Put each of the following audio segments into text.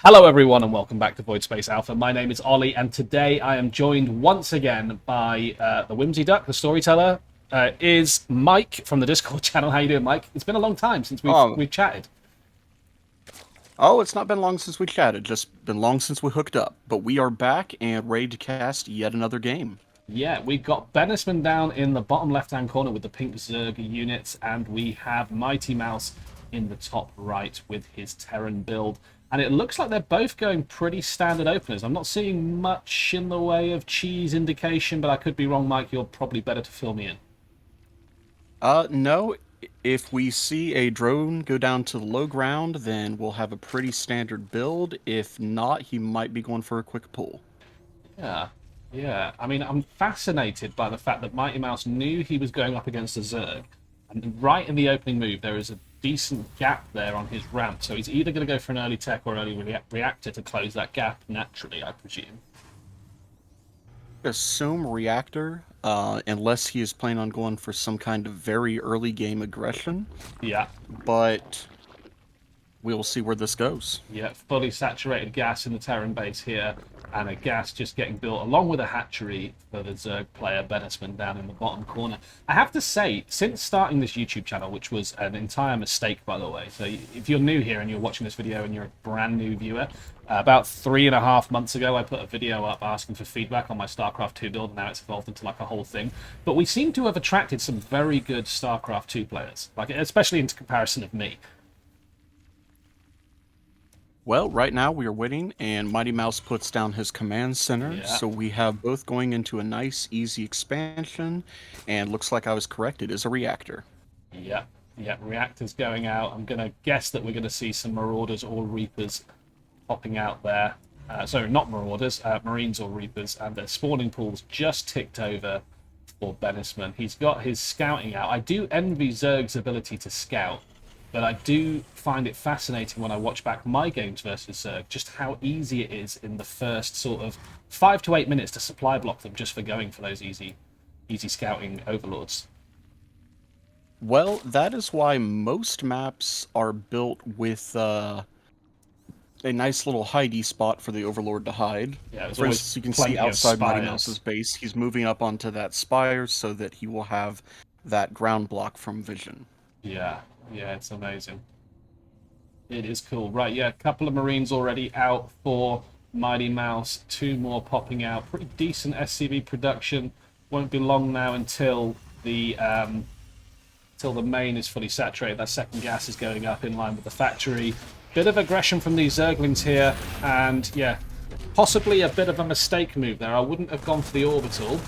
Hello everyone and welcome back to VoidSpace Alpha. My name is Ollie and today I am joined once again by the Whimsy Duck, the storyteller, is Mike from the Discord channel. How you doing, Mike? It's been a long time since we've Oh, we've chatted. it's not been long since we chatted, just been long since we hooked up. But we are back and ready to cast yet another game. Yeah, we've got BENISMANN down in the bottom left-hand corner with the pink Zerg units, and we have Mighty Mouse in the top right with his Terran build. And it looks like they're both going pretty standard openers. I'm not seeing much in the way of cheese indication, but I could be wrong, Mike. You're probably better to fill me in. No, if we see a drone go down to the low ground, then we'll have a pretty standard build. If not, he might be going for a quick pull. Yeah, yeah. I mean, I'm fascinated by the fact that Mighty Mouse knew he was going up against a Zerg, and right in the opening move, there is a decent gap there on his ramp. So he's either going to go for an early tech or early reactor to close that gap naturally, I presume. Assume reactor, unless he is planning on going for some kind of very early game aggression. Yeah, But we'll see where this goes. yeah. Fully saturated gas in the Terran base here, and a gas just getting built along with a hatchery for the Zerg player BENISMANN down in the bottom corner. I have to say, since starting this YouTube channel, which was an entire mistake, by the way, so if you're new here and you're watching this video and you're a brand new viewer, about 3.5 months ago, I put a video up asking for feedback on my StarCraft 2 build, and now it's evolved into like a whole thing. But we seem to have attracted some very good StarCraft 2 players, like especially in comparison of me. Well, right now we are waiting, and Mighty Mouse puts down his command center, Yeah. so we have both going into a nice, easy expansion, and looks like I was correct, it is a reactor. Yeah, yeah, reactors going out. I'm going to guess that we're going to see some Marauders or Reapers popping out there. Sorry, not Marauders, Marines or Reapers, and their spawning pools just ticked over for BENISMANN. He's got his scouting out. I do envy Zerg's ability to scout, but I do find it fascinating when I watch back my games versus Zerg, just how easy it is in the first sort of 5 to 8 minutes to supply block them just for going for those easy scouting overlords. Well, that is why most maps are built with a nice little hidey spot for the Overlord to hide. Yeah, there's For always instance, you can see plenty of outside Mighty Mouse's spires. base, he's moving up onto that spire so that he will have that ground block from vision. Yeah, yeah, it's amazing. It is cool. Right, yeah, a couple of Marines already out for Mighty Mouse. Two more popping out. Pretty decent SCV production. Won't be long now until the main is fully saturated. That second gas is going up in line with the factory. Bit of aggression from these Zerglings here, and yeah, possibly a bit of a mistake move there. I wouldn't have gone for the orbital.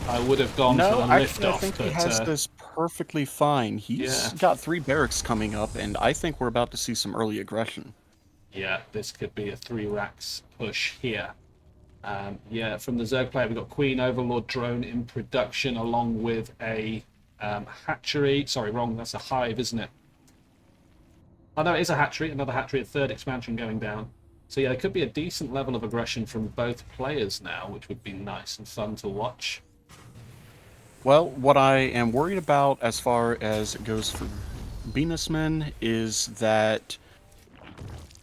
I would have gone for No, the lift actually, I off, think he but has this perfectly fine. He's yeah. got 3 barracks coming up, and I think we're about to see some early aggression. Yeah, this could be a 3 racks push here. Yeah, from the Zerg player, we've got Queen Overlord drone in production along with a hatchery. Sorry, wrong. That's a hive, isn't it? Oh, no, it is a hatchery. Another hatchery, a third expansion going down. So, yeah, there could be a decent level of aggression from both players now, which would be nice and fun to watch. Well, what I am worried about as far as it goes for BENISMANN is that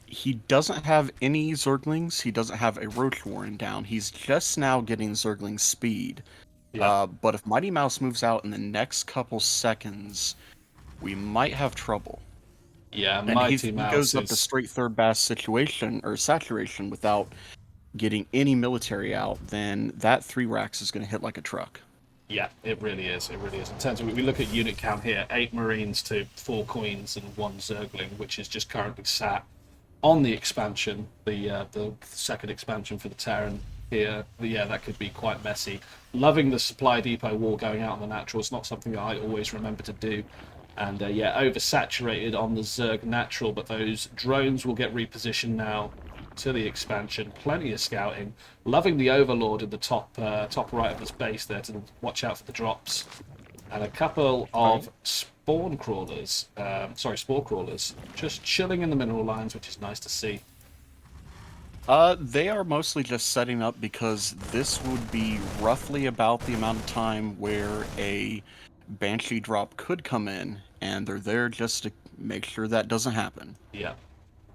he doesn't have any Zerglings. He doesn't have a Roach Warren down. He's just now getting Zergling speed. Yeah, But if Mighty Mouse moves out in the next couple seconds, we might have trouble. yeah, And Mighty he Mouse goes up to is. straight third bass situation or saturation without getting any military out, then that 3 racks is going to hit like a truck. Yeah, it really is. It really is. In terms of, we look at unit count here, 8 Marines to 4 Queens and 1 Zergling, which is just currently sat on the expansion, the second expansion for the Terran here. But yeah, that could be quite messy. Loving the supply depot wall going out on the natural. It's not something that I always remember to do. And yeah, oversaturated on the Zerg natural, but those drones will get repositioned now to the expansion. Plenty of scouting. Loving the Overlord in the top right of this base there to watch out for the drops. And a couple of spawn crawlers, spore crawlers, just chilling in the mineral lines, which is nice to see. They are mostly just setting up because this would be roughly about the amount of time where a Banshee drop could come in, and they're there just to make sure that doesn't happen. Yeah.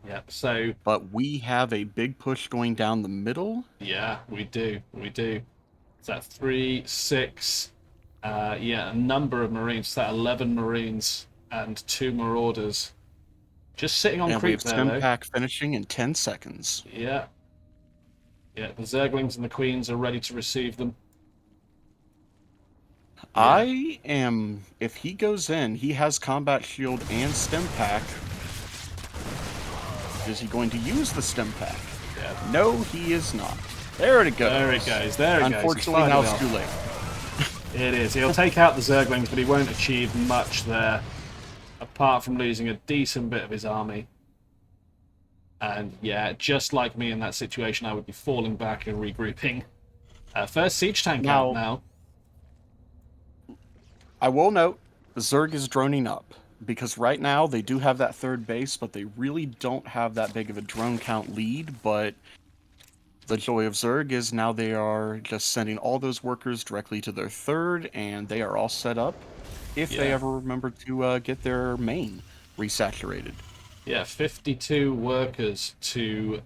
Yeah. So But we have a big push going down the middle. yeah, we do. We do. Is that 3, 6? Yeah, a number of Marines. Is that 11 Marines and 2 Marauders. Just sitting on And we creep have there, though. Stimpack finishing in 10 seconds. Yeah. Yeah, the Zerglings and the Queens are ready to receive them. Yeah. If he goes in, he has Combat Shield and Stimpack. Is he going to use the Stimpack? Yeah. No, he is not. There it goes. There it goes. There it goes. Unfortunately, now it's too late. It is. He'll take out the Zerglings, but he won't achieve much there, apart from losing a decent bit of his army. And yeah, just like me in that situation, I would be falling back and regrouping. First siege tank out now. I will note, the Zerg is droning up, because right now they do have that third base, but they really don't have that big of a drone count lead, but the joy of Zerg is now they are just sending all those workers directly to their third, and they are all set up if they ever remember to get their main resaturated. Yeah, 52 workers to,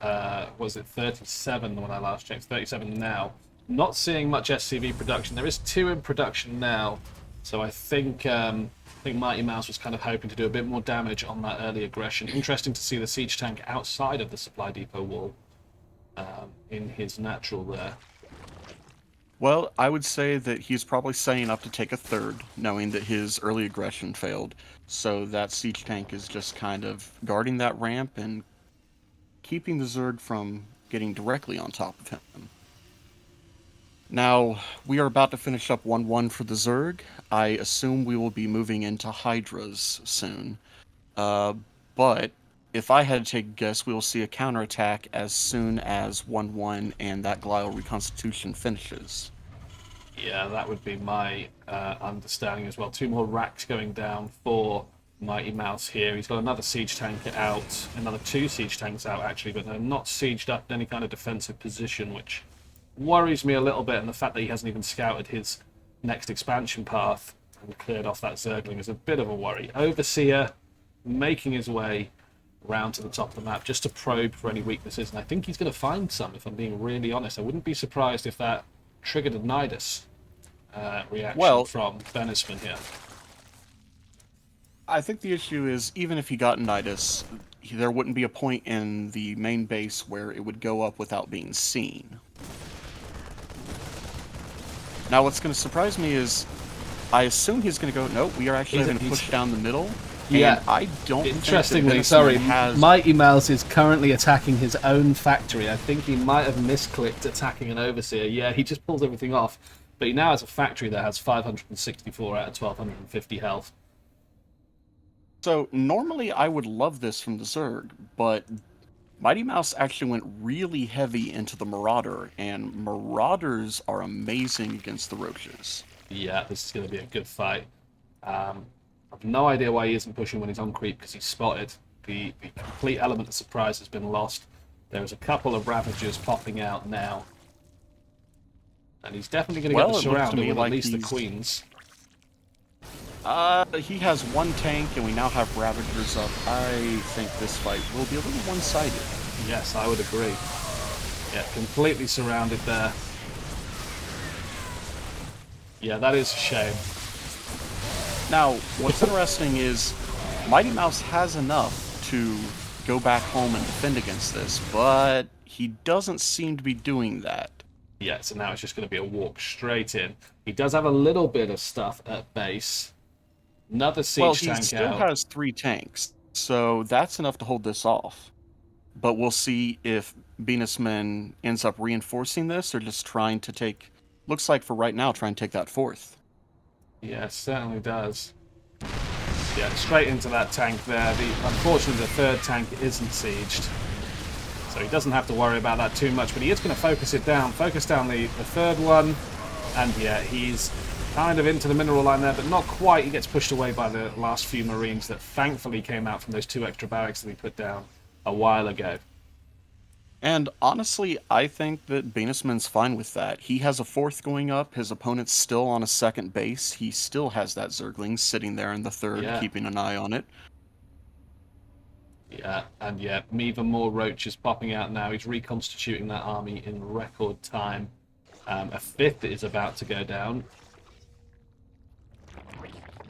was it 37 when I last checked? 37 now. Not seeing much SCV production. There is 2 in production now, so I think Mighty Mouse was kind of hoping to do a bit more damage on that early aggression. Interesting to see the siege tank outside of the supply depot wall in his natural there. Well, I would say that he's probably setting up to take a third, knowing that his early aggression failed. So that siege tank is just kind of guarding that ramp and keeping the Zerg from getting directly on top of him. Now, we are about to finish up 1-1 for the Zerg. I assume we will be moving into Hydras soon. But if I had to take a guess, we will see a counterattack as soon as 1-1 and that Glial Reconstitution finishes. Yeah, that would be my understanding as well. 2 more racks going down for Mighty Mouse here. He's got another siege tank out, another 2 siege tanks out actually, but they're not sieged up in any kind of defensive position, which worries me a little bit. And the fact that he hasn't even scouted his next expansion path and cleared off that Zergling is a bit of a worry. Overseer making his way round to the top of the map just to probe for any weaknesses, and I think he's going to find some, if I'm being really honest. I wouldn't be surprised if that triggered a Nidus reaction from BENISMANN here. I think the issue is, even if he got Nidus, there wouldn't be a point in the main base where it would go up without being seen. Now, what's going to surprise me is, I assume he's going to go, no, we are actually going to push down the middle. Yeah, I don't. Interestingly, sorry, Mighty Mouse is currently attacking his own factory. I think he might have misclicked attacking an Overseer. Yeah, he just pulls everything off. But he now has a factory that has 564 out of 1250 health. So, normally I would love this from the Zerg, but Mighty Mouse actually went really heavy into the Marauder, and Marauders are amazing against the Roaches. Yeah, this is going to be a good fight. I've no idea why he isn't pushing when he's on creep, because he's spotted. The complete element of surprise has been lost. There's a couple of Ravagers popping out now. And he's definitely going to get the surround with at least the Queens. He has 1 tank, and we now have Ravagers up. I think this fight will be a little one-sided. Yes, I would agree. Yeah, completely surrounded there. Yeah, that is a shame. Now, what's interesting is Mighty Mouse has enough to go back home and defend against this, but he doesn't seem to be doing that. Yeah, so now it's just going to be a walk straight in. He does have a little bit of stuff at base. Another siege tank out. Well, he still has 3 tanks, so that's enough to hold this off. But we'll see if BENISMANN ends up reinforcing this or just trying to take... Looks like for right now, trying to take that 4th. Yeah, it certainly does. Yeah, straight into that tank there. Unfortunately, the 3rd tank isn't sieged. So he doesn't have to worry about that too much, but he is going to focus down the 3rd one. And yeah, he's kind of into the mineral line there, but not quite. He gets pushed away by the last few Marines that thankfully came out from those 2 extra barracks that he put down a while ago. And honestly, I think that BENISMANN's fine with that. He has a 4th going up. His opponent's still on a 2nd base. He still has that Zergling sitting there in the 3rd, keeping an eye on it. Yeah, and yeah, even more roaches popping out now. He's reconstituting that army in record time. A fifth is about to go down.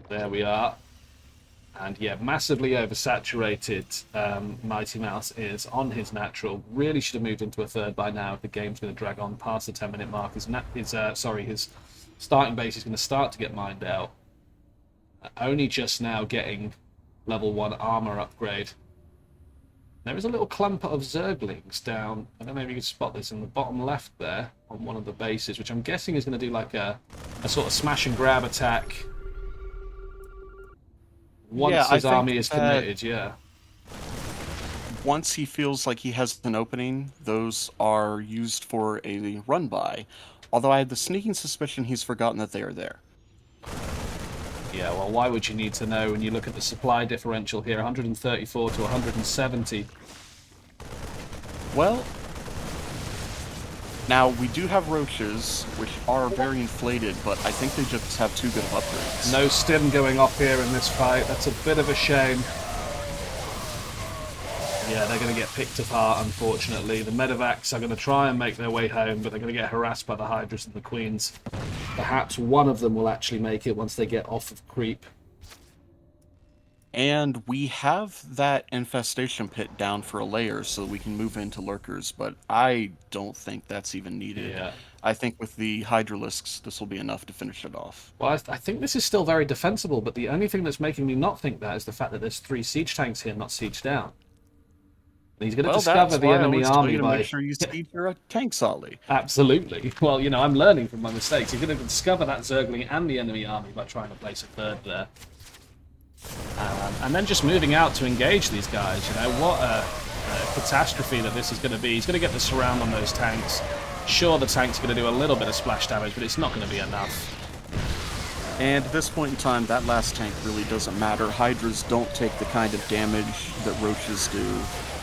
There we are. And yeah, massively oversaturated. Mighty Mouse is on his natural. Really should have moved into a third by now. If the game's going to drag on past the 10-minute mark, his starting base is going to start to get mined out. Only just now getting level 1 armor upgrade. There is a little clump of Zerglings down. I don't know if you can spot this in the bottom left there on one of the bases, which I'm guessing is going to do like a sort of smash and grab attack once I his think army is that committed. Yeah. once he feels like he has an opening, those are used for a run by. Although I had the sneaking suspicion he's forgotten that they are there. Yeah, well, why would you need to know when you look at the supply differential here, 134 to 170? Well, now we do have roaches, which are very inflated, but I think they just have too good of upgrades. No stim going off here in this fight. That's a bit of a shame. Yeah, they're going to get picked apart, unfortunately. The medevacs are going to try and make their way home, but they're going to get harassed by the Hydras and the Queens. Perhaps one of them will actually make it once they get off of creep. And we have that infestation pit down for a layer so we can move into lurkers, but I don't think that's even needed. Yeah. I think with the Hydralisks, this will be enough to finish it off. Well, I think this is still very defensible, but the only thing that's making me not think that is the fact that there's 3 siege tanks here, not siege down. He's going to discover the enemy army by... make sure you siege your tanks, Ollie. Absolutely. Well, you know, I'm learning from my mistakes. He's going to discover that Zergling and the enemy army by trying to place a third there. And then just moving out to engage these guys. You know, what a catastrophe that this is going to be. He's going to get the surround on those tanks. Sure, the tanks are going to do a little bit of splash damage, but it's not going to be enough. And at this point in time, that last tank really doesn't matter. Hydras don't take the kind of damage that roaches do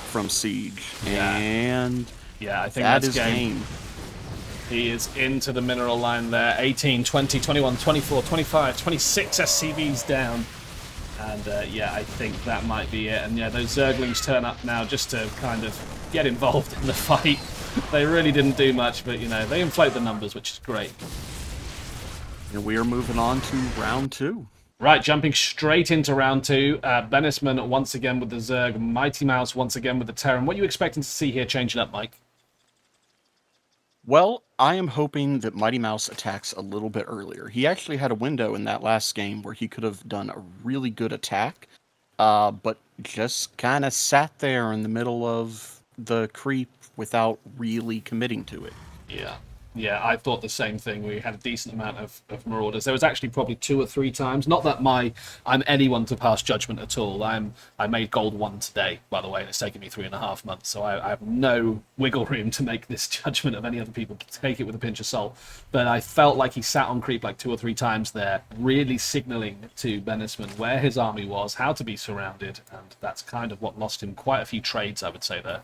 from siege. Yeah. And yeah, I think that that's is game. He is into the mineral line there. 18, 20, 21, 24, 25, 26 SCVs down. And yeah, I think that might be it. And yeah, those Zerglings turn up now just to kind of get involved in the fight. They really didn't do much, but you know, they inflate the numbers, which is great. And we are moving on to round 2. Right, jumping straight into round 2. BENISMANN once again with the Zerg. MIGHTYMOUSE once again with the Terran. What are you expecting to see here changing up, Mike? Well, I am hoping that Mighty Mouse attacks a little bit earlier. He actually had a window in that last game where he could have done a really good attack, but just kind of sat there in the middle of the creep without really committing to it. Yeah. Yeah, I thought the same thing. We had a decent amount of marauders. There was actually probably 2 or 3 times. Not that I'm anyone to pass judgment at all. I made gold 1 today, by the way, and it's taken me 3.5 months. So I have no wiggle room to make this judgment of any other people. Take it with a pinch of salt. But I felt like he sat on creep like 2 or 3 times there, really signalling to BENISMANN where his army was, how to be surrounded, and that's kind of what lost him quite a few trades, I would say, there.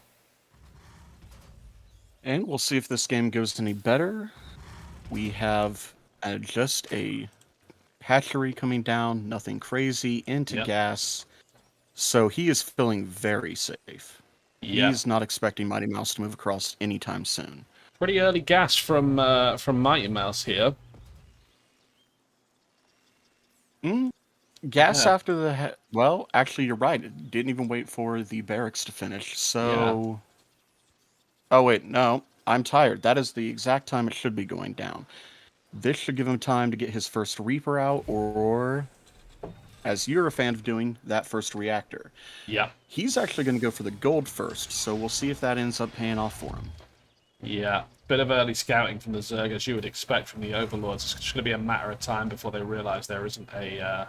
And we'll see if this game goes any better. We have just a hatchery coming down, nothing crazy, into gas. So he is feeling very safe. Yeah. He's not expecting Mighty Mouse to move across anytime soon. Pretty early gas from Mighty Mouse here. Gas after the... Well, actually, you're right. It didn't even wait for the barracks to finish, so... Yeah. Oh, wait, no. I'm tired. That is the exact time it should be going down. This should give him time to get his first Reaper out, or, as you're a fan of doing, that first reactor. Yeah. He's actually going to go for the gold first, so we'll see if that ends up paying off for him. Yeah. Bit of early scouting from the Zerg, as you would expect from the Overlords. It's just going to be a matter of time before they realise there isn't a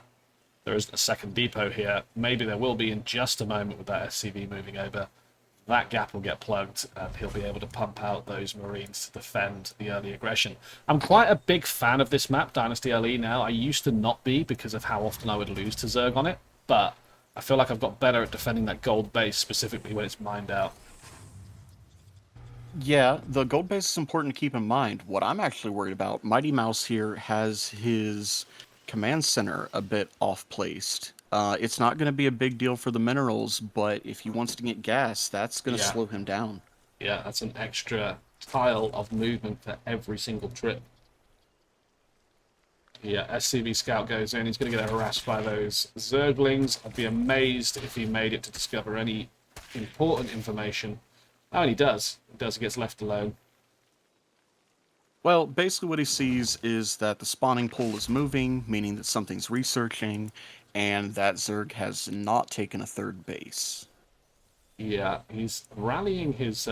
second depot here. Maybe there will be in just a moment with that SCV moving over. That gap will get plugged, and he'll be able to pump out those Marines to defend the early aggression. I'm quite a big fan of this map, Dynasty LE, now. I used to not be because of how often I would lose to Zerg on it, but I feel like I've got better at defending that gold base, specifically when it's mined out. Yeah, the gold base is important to keep in mind. What I'm actually worried about, Mighty Mouse here has his command center a bit off-placed. It's not going to be a big deal for the minerals, but if he wants to get gas, that's going to Yeah, slow him down. yeah, that's an extra tile of movement for every single trip. Yeah, SCV Scout goes in. He's going to get harassed by those Zerglings. I'd be amazed if he made it to discover any important information. Oh, and he does. He does. He gets left alone. Well, basically what he sees is that the spawning pool is moving, meaning that something's researching, and that Zerg has not taken a third base. Yeah, he's rallying his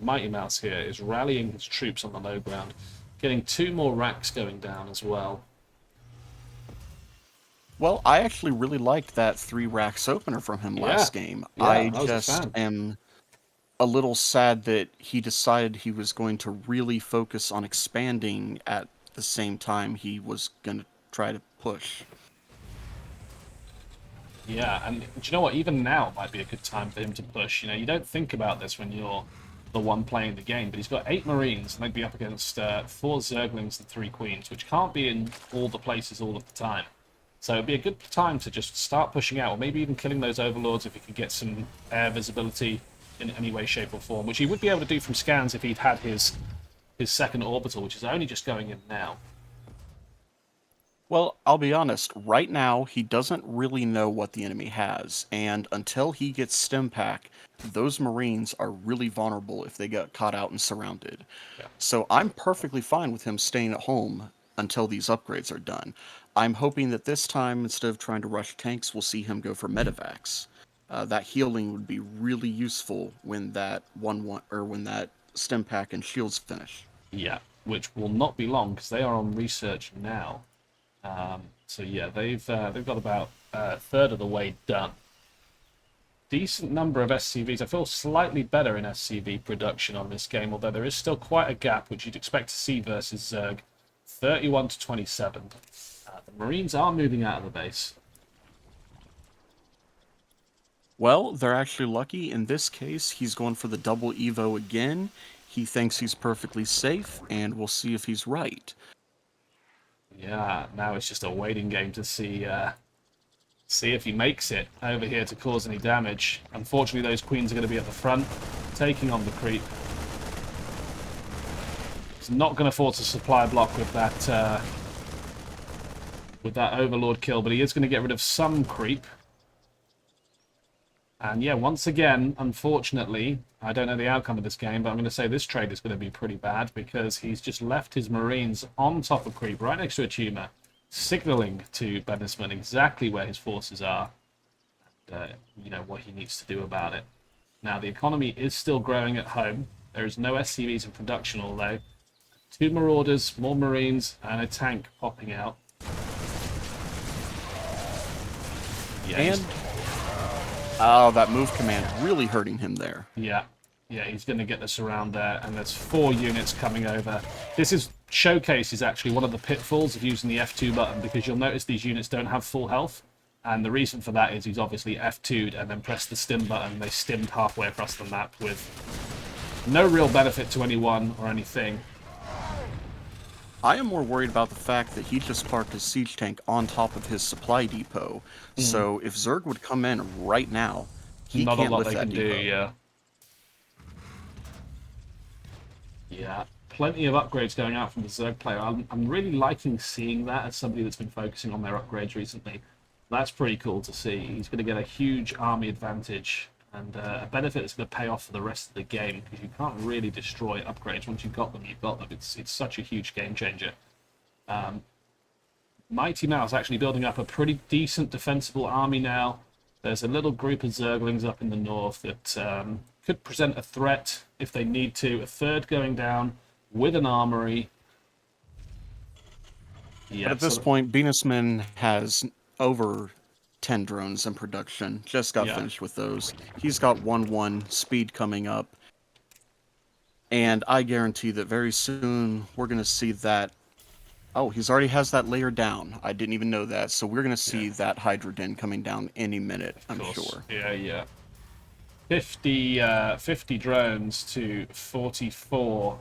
Mighty Mouse here. Is rallying his troops on the low ground, getting 2 more racks going down as well. Well, I actually really liked that 3 racks opener from him Yeah, last game. yeah, I I was a just fan. am a little sad that he decided he was going to really focus on expanding at the same time he was going to try to push. Yeah, and do you know what? Even now might be a good time for him to push. You know, you don't think about this when you're the one playing the game, but he's got 8 Marines, and they'd be up against 4 Zerglings and 3 Queens, which can't be in all the places all of the time. So it'd be a good time to just start pushing out, or maybe even killing those Overlords if he could get some air visibility in any way, shape, or form, which he would be able to do from scans if he'd had his second orbital, which is only just going in now. Well, I'll be honest, right now he doesn't really know what the enemy has, and until he gets stim pack, those Marines are really vulnerable if they get caught out and surrounded. Yeah. So I'm perfectly fine with him staying at home until these upgrades are done. I'm hoping that this time, instead of trying to rush tanks, we'll see him go for medevacs. That healing would be really useful when that when that stim pack and shields finish. Yeah, which will not be long because they are on research now. So yeah, they've got about a third of the way done. Decent number of SCVs. I feel slightly better in SCV production on this game, although there is still quite a gap, which you'd expect to see versus Zerg. 31 to 27. The Marines are moving out of the base. Well, they're actually lucky. In this case, he's going for the double Evo again. He thinks he's perfectly safe, and we'll see if he's right. Yeah, now it's just a waiting game to see if he makes it over here to cause any damage. Unfortunately, those Queens are going to be at the front, taking on the creep. He's not going to force a supply block with that Overlord kill, but he is going to get rid of some creep. And yeah, once again, unfortunately, I don't know the outcome of this game, but I'm going to say this trade is going to be pretty bad because he's just left his Marines on top of creep, right next to a tumor, signaling to BENISMANN exactly where his forces are, and you know what he needs to do about it. Now, the economy is still growing at home. There is no SCVs in production, although 2 Marauders, more Marines, and a tank popping out. Yeah, And oh, that move command really hurting him there. yeah, he's going to get this around there, and there's 4 units coming over. This showcases actually one of the pitfalls of using the F2 button, because you'll notice these units don't have full health, and the reason for that is he's obviously F2'd and then pressed the stim button, and they stimmed halfway across the map with no real benefit to anyone or anything. I am more worried about the fact that he just parked his siege tank on top of his supply depot. So if Zerg would come in right now, he Not a can't lot lift they that can do, depot. yeah. Yeah, plenty of upgrades going out from the Zerg player. I'm really liking seeing that as somebody that's been focusing on their upgrades recently. That's pretty cool to see. He's going to get a huge army advantage and a benefit that's going to pay off for the rest of the game, because you can't really destroy upgrades. Once you've got them, you've got them. It's such a huge game changer. Mighty Mouse actually building up a pretty decent defensible army now. There's a little group of Zerglings up in the north that could present a threat if they need to. A third going down with an armory. Yeah, But at this point, BENISMANN has over 10 drones in production. Just got finished with those. He's got 1-1 speed coming up. And I guarantee that very soon we're going to see that. Oh, he's already has that layer down. I didn't even know that. So we're going to see that Hydra Den coming down any minute, I'm sure. Yeah. 50 drones to 44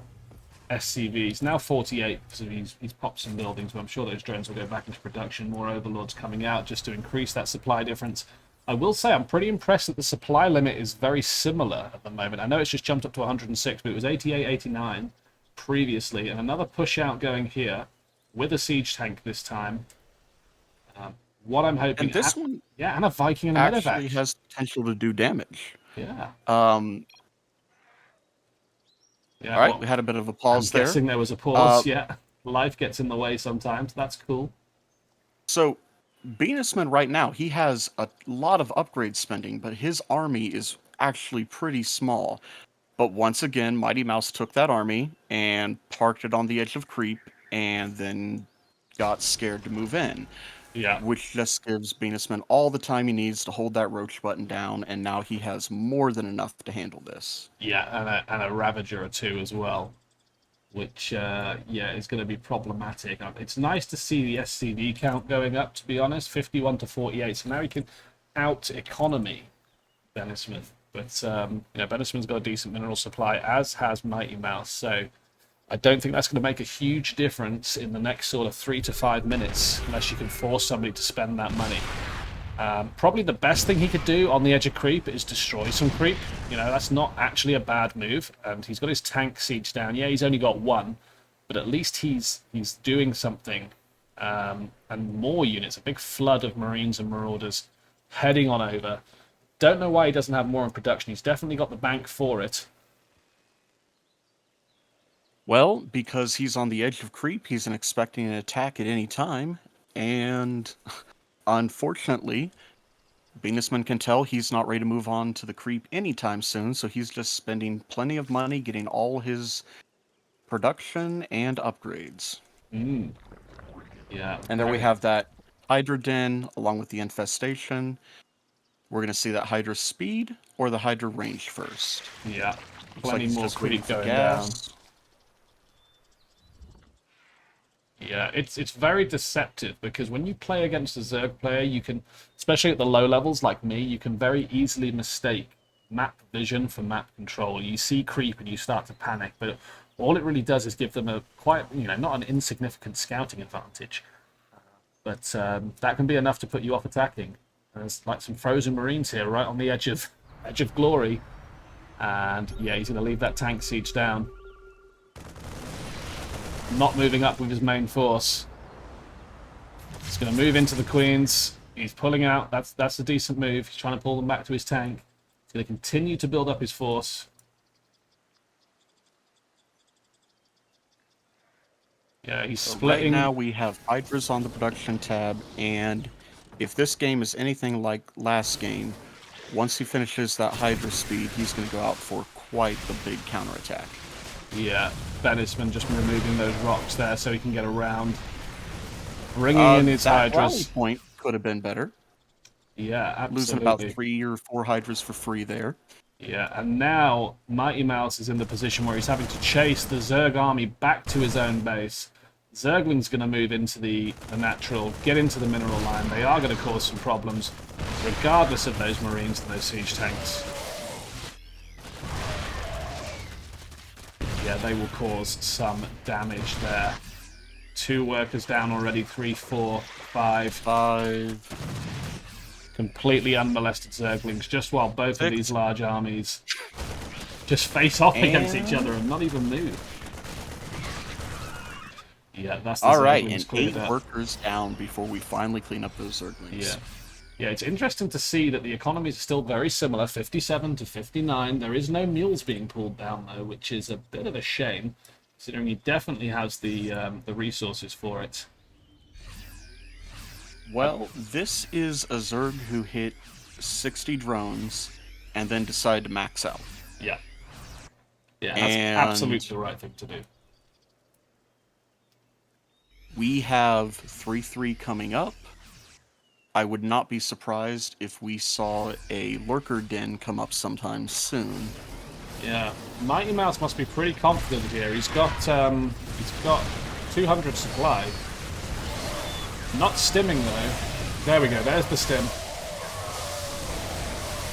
SCV. He's now 48, so he's popped some buildings, but I'm sure those drones will go back into production. More overlords coming out just to increase that supply difference. I will say I'm pretty impressed that the supply limit is very similar at the moment. I know it's just jumped up to 106, but it was 88, 89 previously, and another push out going here with a siege tank this time. What I'm hoping, And this one yeah, and a Viking and a actually medevac. has potential to do damage. Yeah, yeah. All right, Well, we had a bit of a I'm pause there. guessing there was a pause. Yeah, life gets in the way sometimes. That's cool. So, Benisman right now, he has a lot of upgrade spending, but his army is actually pretty small. But once again, Mighty Mouse took that army and parked it on the edge of creep, and then got scared to move in, Yeah, which just gives Benisman all the time he needs to hold that roach button down, and now he has more than enough to handle this. yeah, and a Ravager or two as well, which yeah is going to be problematic. It's nice to see the SCV count going up. To be honest, 51 to 48. So now he can out economy Benisman. But you know, Benisman's got a decent mineral supply, as has Mighty Mouse. So I don't think that's going to make a huge difference in the next sort of 3 to 5 minutes, unless you can force somebody to spend that money. Probably the best thing he could do on the edge of creep is destroy some creep. You know, that's not actually a bad move. And he's got his tank siege down. Yeah, he's only got one, but at least he's doing something. And more units, a big flood of Marines and Marauders heading on over. Don't know why he doesn't have more in production. He's definitely got the bank for it. Well, because he's on the edge of creep, he's expecting an attack at any time, and unfortunately, Benisman can tell he's not ready to move on to the creep anytime soon, so he's just spending plenty of money getting all his production and upgrades. Yeah. And there we have that Hydra Den along with the infestation. We're going to see that Hydra speed or the Hydra range first. Yeah. Looks Plenty like he's more just waiting creep for going down. gas. Yeah, it's very deceptive because when you play against a Zerg player, you can, especially at the low levels like me, you can very easily mistake map vision for map control. You see creep and you start to panic, but all it really does is give them a quite, you know, not an insignificant scouting advantage, but that can be enough to put you off attacking. And there's like some frozen Marines here, right on the edge of glory, and yeah, he's going to leave that tank siege down. Not moving up with his main force. He's going to move into the Queens. He's pulling out. That's a decent move. He's trying to pull them back to his tank. He's going to continue to build up his force. Yeah, he's splitting. Right now we have Hydras on the production tab, and if this game is anything like last game, once he finishes that Hydra speed, he's going to go out for quite the big counterattack. Yeah, Benisman just removing those rocks there so he can get around. Bringing in his that Hydras. rally point could have been better. Yeah, absolutely. Losing about 3 or 4 Hydras for free there. Yeah, and now Mighty Mouse is in the position where he's having to chase the Zerg army back to his own base. Zergling's going to move into the natural, get into the mineral line. They are going to cause some problems, regardless of those Marines and those siege tanks. Yeah, they will cause some damage there. 2 workers down already, 3, 4, 5. 5. Completely unmolested Zerglings, just while both 6. of these large armies just face off against each other and not even move. Yeah, that's the Alright, Zerglings and cleared 8 up. workers down before we finally clean up those Zerglings. Yeah. Yeah, it's interesting to see that the economies are still very similar, 57 to 59. There is no mules being pulled down, though, which is a bit of a shame, considering he definitely has the resources for it. Well, this is a Zerg who hit 60 drones and then decided to max out. Yeah. Yeah, that's absolutely the right thing to do. We have 3-3 coming up. I would not be surprised if we saw a lurker den come up sometime soon. Yeah, Mighty Mouse must be pretty confident here. He's got 200 supply. Not stimming though. There we go. There's the stim.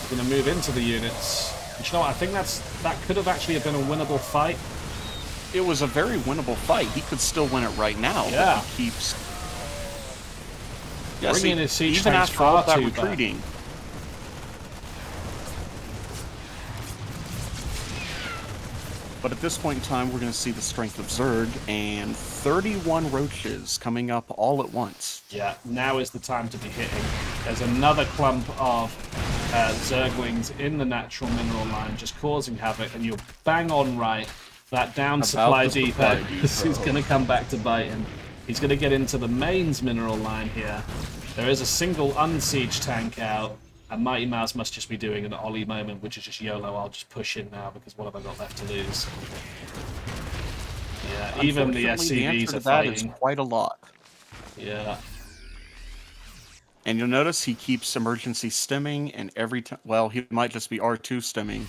We're going to move into the units. And you know what? I think that could have actually been a winnable fight. it was a very winnable fight. He could still win it right now. Yeah. But he keeps. Yeah, Bringing his siege even tanks after all far that too retreating. But at this point in time, we're going to see the strength of Zerg and 31 roaches coming up all at once. Yeah, now is the time to be hitting. There's another clump of Zerglings in the natural mineral line, just causing havoc, and you're bang on right. That down supply depot is going to come back to bite him. He's going to get into the mains mineral line here. There is a single unsiege tank out, and Mighty Mouse must just be doing an Ollie moment, which is just YOLO. I'll just push in now because what have I got left to lose? Yeah, even the SCVs are fighting. Is quite a lot. Yeah. And you'll notice he keeps emergency stemming, and every time, well, he might just be R2 stemming,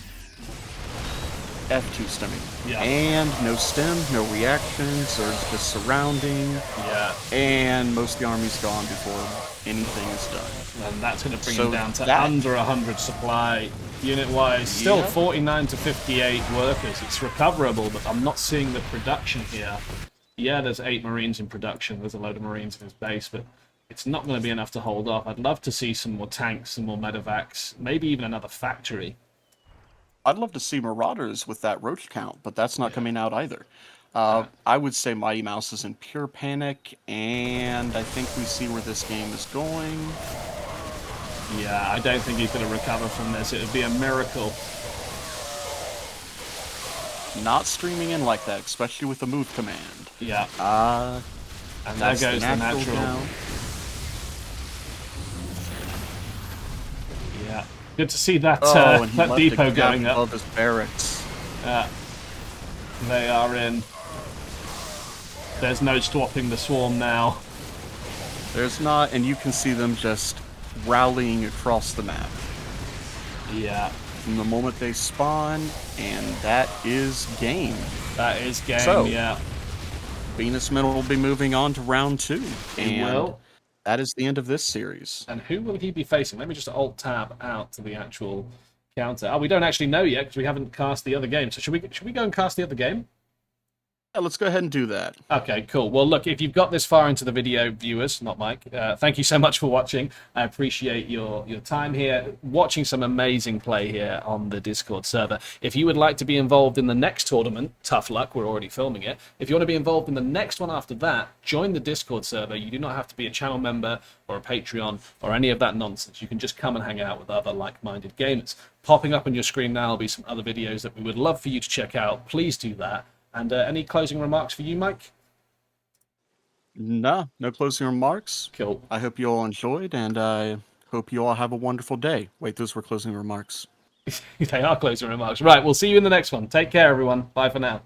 F2 stemming. Yeah. And no stem, no reactions, or just surrounding. Yeah. And most of the army's gone before anything is done. And that's going to bring him down to under 100 supply, unit-wise. Still 49 to 58 workers. It's recoverable, but I'm not seeing the production here. Yeah, there's 8 Marines in production. There's a load of Marines in his base, but it's not going to be enough to hold off. I'd love to see some more tanks, some more medevacs, maybe even another factory. I'd love to see Marauders with that roach count, but that's not coming out either. I would say Mighty Mouse is in pure panic, and I think we see where this game is going. Yeah, I don't think he's going to recover from this. It would be a miracle. Not streaming in like that, especially with the move command. Yeah. And there goes the natural. Down. Yeah. Good to see that, that depot going up. Above his barracks. They are in. There's no swapping the swarm now. There's not, and you can see them just rallying across the map. Yeah. From the moment they spawn, and that is game. That is game, so, yeah. BENISMANN will be moving on to round 2. He will. That is the end of this series. And who will he be facing? Let me just Alt-Tab out to the actual counter. Oh, we don't actually know yet because we haven't cast the other game. So should we go and cast the other game? Yeah, let's go ahead and do that. Okay, cool. Well, look, if you've got this far into the video, viewers, not Mike, thank you so much for watching. I appreciate your time here, watching some amazing play here on the Discord server. If you would like to be involved in the next tournament, tough luck, we're already filming it. If you want to be involved in the next one after that, join the Discord server. You do not have to be a channel member or a Patreon or any of that nonsense. You can just come and hang out with other like-minded gamers. Popping up on your screen now will be some other videos that we would love for you to check out. Please do that. And any closing remarks for you, Mike? No closing remarks. Cool. I hope you all enjoyed, and I hope you all have a wonderful day. Wait, those were closing remarks. They are closing remarks. Right, we'll see you in the next one. Take care, everyone. Bye for now.